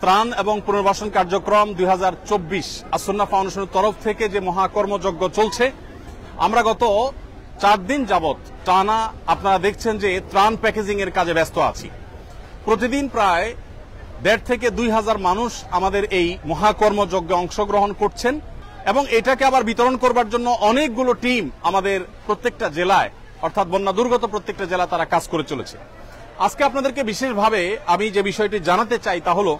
ত্রাণ এবং পুনর্বাসন কার্যক্রম 2024 আসন্না ফাউন্ডেশনের তরফ থেকে যে মহাকর্মযজ্ঞ চলছে, আমরা গত 4 দিন যাবত টানা আপনারা দেখছেন যে ত্রাণ প্যাকেজিং এর কাজে ব্যস্ত আছি। প্রতিদিন প্রায় 1.5 থেকে 2,000 মানুষ আমাদের এই মহাকর্মযজ্ঞে অংশগ্রহণ করছেন এবং এটাকে আবার বিতরণ করবার জন্য অনেকগুলো টিম আমাদের প্রত্যেকটা জেলায়, অর্থাৎ বন্যা দুর্গত প্রত্যেকটা জেলা তারা কাজ করে চলেছে। আজকে আপনাদেরকে বিশেষভাবে আমি যে বিষয়টি জানাতে চাই তা হলো,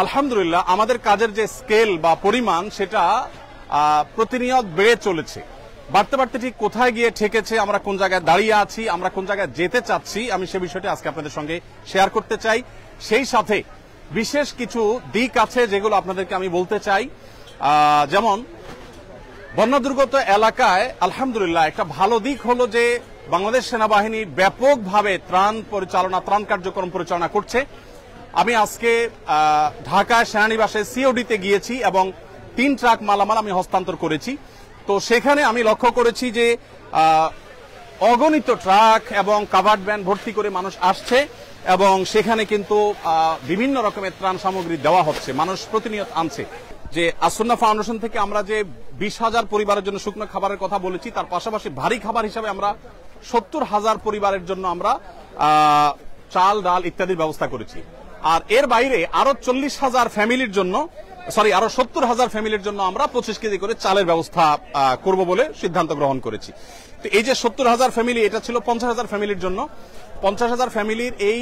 আলহামদুলিল্লাহ আমাদের কাজের যে স্কেল বা পরিমাণ সেটা প্রতিনিয়ত বেড়ে চলেছে। বাড়তে বাড়তে ঠিক কোথায় গিয়ে ঠেকেছে, আমরা কোন জায়গায় দাঁড়িয়ে আছি, আমরা কোন জায়গায় যেতে চাচ্ছি, আমি সে বিষয়টি আজকে আপনাদের সঙ্গে শেয়ার করতে চাই। সেই সাথে বিশেষ কিছু দিক আছে যেগুলো আপনাদেরকে আমি বলতে চাই। যেমন বন্যা দুর্গত এলাকায় আলহামদুলিল্লাহ একটা ভালো দিক হলো যে বাংলাদেশ সেনাবাহিনী ব্যাপকভাবে ত্রাণ কার্যক্রম পরিচালনা করছে। আমি আজকে ঢাকায় সেনানিবাসে সিওডিতে গিয়েছি এবং 3 ট্রাক মালামাল আমি হস্তান্তর করেছি। তো সেখানে আমি লক্ষ্য করেছি যে অগণিত ট্রাক এবং কাভার্ড ভ্যান ভর্তি করে মানুষ আসছে এবং সেখানে কিন্তু বিভিন্ন রকমের ত্রাণ সামগ্রী দেওয়া হচ্ছে, মানুষ প্রতিনিয়ত আনছে। যে আসন্না ফাউন্ডেশন থেকে আমরা যে 20,000 পরিবারের জন্য শুকনো খাবারের কথা বলেছি, তার পাশাপাশি ভারী খাবার হিসাবে আমরা 70,000 পরিবারের জন্য আমরা চাল ডাল ইত্যাদির ব্যবস্থা করেছি। আর এর বাইরে আরো 40,000 ফ্যামিলির জন্য, আরো 70,000 ফ্যামিলির জন্য আমরা 25 কেজি করে চালের ব্যবস্থা করব বলে সিদ্ধান্ত গ্রহণ করেছি। তো এই যে 70,000 ফ্যামিলি, এটা ছিল 50,000 ফ্যামিলির জন্য। 50,000 ফ্যামিলির এই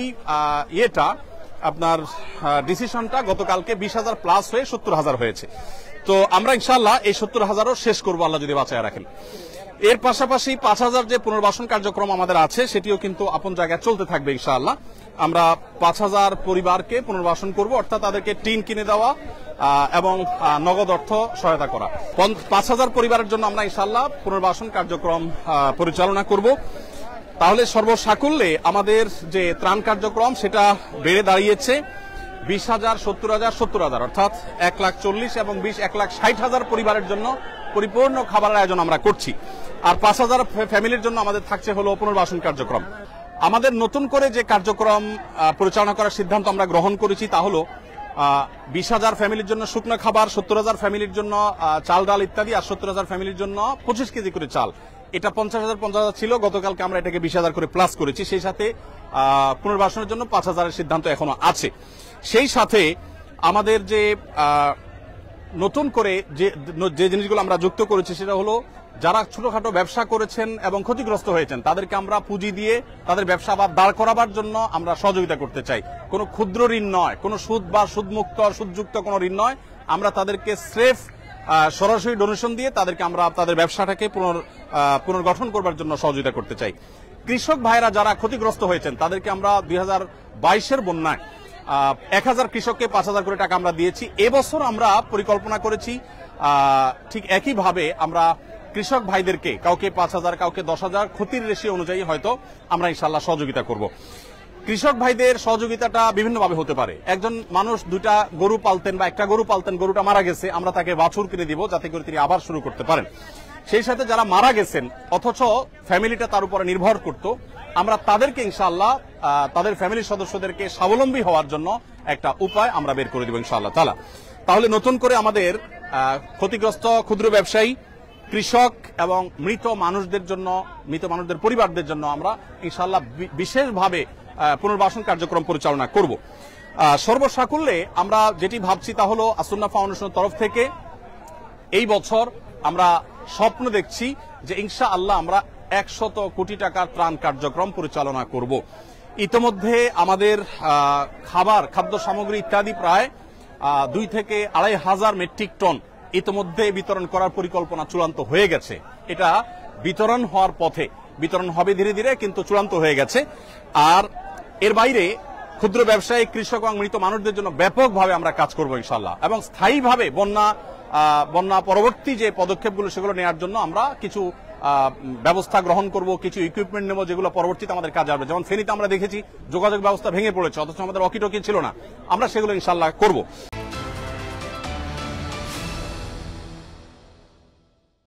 আপনার ডিসিশনটা গতকালকে 20,000 প্লাস হয়ে 70,000 হয়েছে। তো আমরা ইনশাআল্লাহ এই 70,000ও শেষ করবো, আল্লাহ যদি বাঁচায় রাখেন। এর পাশাপাশি 5,000 যে পুনর্বাসন কার্যক্রম আমাদের আছে সেটিও কিন্তু আপন জায়গায় চলতে থাকবে ইনশাআল্লাহ। আমরা 5,000 পরিবারকে পুনর্বাসন করব, অর্থাৎ তাদেরকে টিন কিনে দেওয়া এবং নগদ অর্থ সহায়তা করা। 5,000 পরিবারের জন্য আমরা ইনশাআল্লাহ পুনর্বাসন কার্যক্রম পরিচালনা করব। তাহলে সর্বসাকুল্যে আমাদের যে ত্রাণ কার্যক্রম সেটা বেড়ে দাঁড়িয়েছে 20,000, 70,000, 70,000, অর্থাৎ 1,40,000 এবং 1,60,000 পরিবারের জন্য পরিপূর্ণ খাবারের আয়োজন আমরা করছি। আর 5,000 ফ্যামিলির জন্য আমাদের থাকছে হলো পুনর্বাসন কার্যক্রম। আমাদের নতুন করে যে কার্যক্রম পরিচালনা করার সিদ্ধান্ত আমরা গ্রহণ করেছি তা হলো 20,000 ফ্যামিলির জন্য শুকনো খাবার, 70,000 ফ্যামিলির জন্য চাল ডাল ইত্যাদি, আর 70,000 ফ্যামিলির জন্য 25 কেজি করে চাল। এটা 50,000 ছিল, গতকালকে আমরা এটাকে 20,000 করে প্লাস করেছি। সেই সাথে পুনর্বাসনের জন্য 5,000-এর সিদ্ধান্ত এখনো আছে। সেই সাথে আমাদের যে নতুন করে যে জিনিসগুলো আমরা যুক্ত করেছি সেটা হলো যারা ছোটখাটো ব্যবসা করেছেন এবং ক্ষতিগ্রস্ত হয়েছেন তাদেরকে আমরা পুঁজি দিয়ে তাদের ব্যবসা আবার দাঁড় করাবার জন্য আমরা সহযোগিতা করতে চাই। কোনো ক্ষুদ্র ঋণ নয়, কোনো সুদ বা সুদমুক্ত সুদযুক্ত কোনো ঋণ নয়। আমরা তাদেরকে স্রেফ সরাসরি ডোনেশন দিয়ে তাদেরকে আমরা তাদের ব্যবসাটাকে পুনর্গঠন করবার জন্য সহযোগিতা করতে চাই। কৃষক ভাইরা যারা ক্ষতিগ্রস্ত হয়েছেন তাদেরকে আমরা 2022-এর বন্যায় 1,000 কৃষককে 5,000 করে টাকা আমরা দিয়েছি। এবছর আমরা পরিকল্পনা করেছি ঠিক একইভাবে আমরা কৃষক ভাইদেরকে কাউকে 5,000, কাউকে 10,000 ক্ষতির রেশিও অনুযায়ী হয়তো আমরা ইনশাআল্লাহ সহযোগিতা করব। কৃষক ভাইদের সহযোগিতাটা বিভিন্নভাবে হতে পারে। একজন মানুষ 2টা গরু পালতেন বা 1টা গরু পালতেন, গরুটা মারা গেছে, আমরা তাকে বাছুর কিনে দিব যাতে করে তিনি আবার শুরু করতে পারেন। সেই সাথে যারা মারা গেছেন অথচ ফ্যামিলিটা তার উপরে নির্ভর করত, আমরা তাদেরকে ইনশাআল্লাহ তাদের ফ্যামিলির সদস্যদেরকে স্বাবলম্বী হওয়ার জন্য একটা উপায় আমরা বের করে দিব ইনশাআল্লাহ তাআলা। তাহলে নতুন করে আমাদের ক্ষতিগ্রস্ত ক্ষুদ্র ব্যবসায়ী, কৃষক এবং মৃত মানুষদের পরিবারদের জন্য আমরা ইনশাআল্লাহ বিশেষভাবে পুনর্বাসন কার্যক্রম পরিচালনা করব। সর্বসাকুল্যে আমরা যেটি ভাবছি তা হলো আসন্না ফাউন্ডেশনের তরফ থেকে এই বছর আমরা স্বপ্ন দেখছি যে ইনশাআল্লাহ আমরা 100 কোটি টাকার ত্রাণ কার্যক্রম পরিচালনা করব। ইতোমধ্যে আমাদের খাদ্য সামগ্রী ইত্যাদি প্রায় 2 থেকে 2,500 মেট্রিক টন ইতোমধ্যে বিতরণ করার পরিকল্পনা চূড়ান্ত হয়ে গেছে। এটা বিতরণ হওয়ার পথে, বিতরণ হবে ধীরে ধীরে, কিন্তু চূড়ান্ত হয়ে গেছে। আর এর বাইরে ক্ষুদ্র ব্যবসায়ী, কৃষক এবং মৃত মানুষদের জন্য ব্যাপকভাবে আমরা কাজ করব ইনশাআল্লাহ, এবং স্থায়ীভাবে বন্যা পরবর্তী যে পদক্ষেপগুলো সেগুলো নেওয়ার জন্য আমরা কিছু ব্যবস্থা গ্রহণ করব, কিছু ইকুইপমেন্ট নেব যেগুলো পরবর্তীতে আমাদের কাজে আসবে। যেমন ফেনীতে আমরা দেখেছি যোগাযোগ ব্যবস্থা ভেঙে পড়েছে, অথচ আমাদের ওয়াকি টকি ছিল না, আমরা সেগুলো ইনশাআল্লাহ করব।